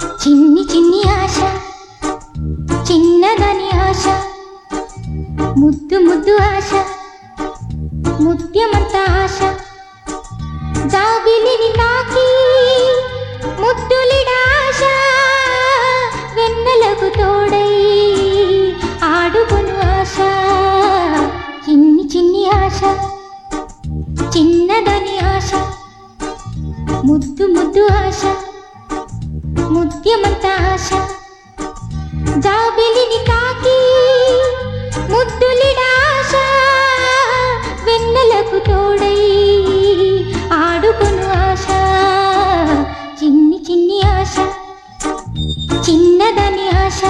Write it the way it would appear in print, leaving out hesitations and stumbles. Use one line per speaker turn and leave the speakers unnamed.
చిన్ని చిన్ని ఆశ, చిన్నదని ఆశ, ముద్దు ముద్దు ఆశ, ముత్యమంత ఆశ, జాబిలిని తాకి ముద్దులిడాశ, వెన్నెలకు తోడై ఆడుకొను ఆశ. చిన్ని చిన్ని ఆశ, చిన్నదని ఆశ, ముద్దు ముద్దు ఆశ, ముత్యమంత ఆశ, జాబిలిని తాకి ముద్దులిడాశ, వెన్నెలకు తోడై ఆడుకొను ఆశ. చిన్ని చిన్ని ఆశ, చిన్నదని ఆశ.